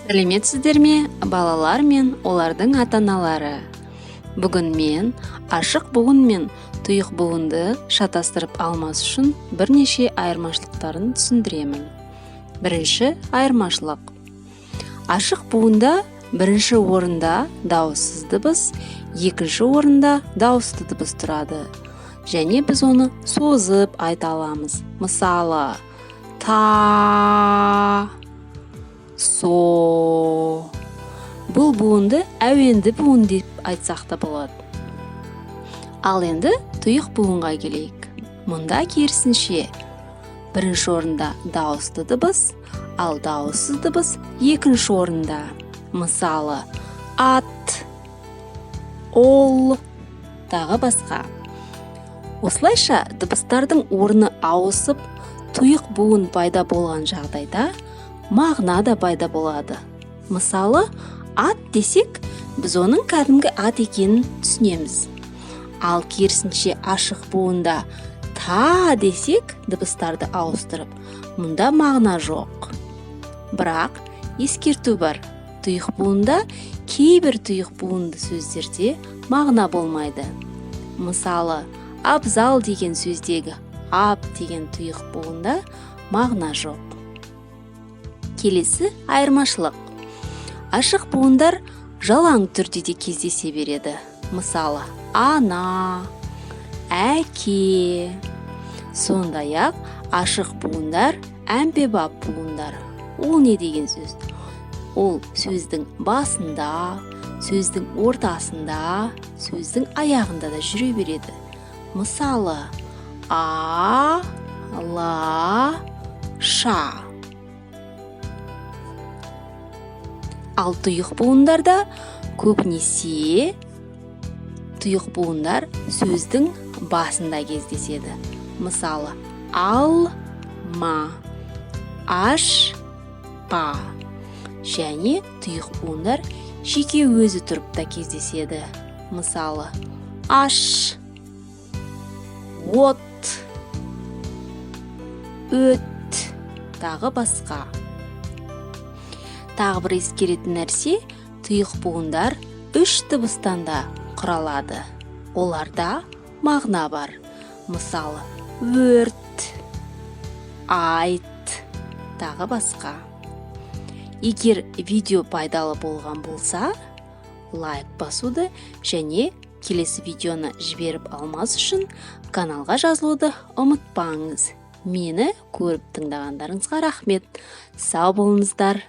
Сәлеметсіздер ме, балалар мен олардың ата-аналары? Бүгін мен ашық буын мен тұйық буынды шатастырып алмас үшін бірнеше айырмашылықтарын түсіндіремін. Бірінші айырмашылық. Ашық буында бірінші орында дауыссыз дыбыс, екінші орында дауысты дыбыс тұрады. Және біз оны созып айта аламыз. Мысалы, та, со. Бұл буынды әуенді буын деп айтсақ та болады. Ал енді тұйық буынға келейік. Мұнда керісінше бірінші орында дауысты дыбыс, ал дауыссыз дыбыс екінші орында. Мысалы, ат, ол, тағы басқа. Осылайша дыбыстардың орны ауысып, тұйық буын пайда болған жағдайда мағына да пайда болады. Мысалы, ат десек, біз оның кәдімгі ат екенін түсінеміз. Ал керісінше ашық буында та десек, дыбыстарды ауыстырып, мұнда мағына жоқ. Бірақ ескерту бар. Тұйық буында кейбір тұйық буынды сөздерде мағына болмайды. Мысалы, абзал деген сөздегі ап деген тұйық буында мағына жоқ. Келесі айырмашылық. Ашық буындар жалаң түрде де кездесе береді. Мысалы, ана, әке. Сондай-ақ ашық буындар әмбебап буындар. Ол не деген сөз? Ол сөздің басында, сөздің ортасында, сөздің аяғында да жүре береді. Мысалы, а, ла, ша. Ал тұйық буындарда көбінесе тұйық буындар сөздің басында кездеседі. Мысалы, ал, ма, аш, па. Және тұйық буындар жеке өзі тұрып та кездеседі. Мысалы, аш, от, өт, тағы басқа. Тағы бір ескеретін нәрсе, тұйық буындар үш дыбыстан да құралады. Оларда мағына бар. Мысалы, өрт, айт, тағы басқа. Егер видео пайдалы болған болса, лайк басуды және келесі видеоны жіберіп алмас үшін каналға жазылуды ұмытпаңыз. Мені көріп тыңдағандарыңызға рахмет. Сау болыңыздар.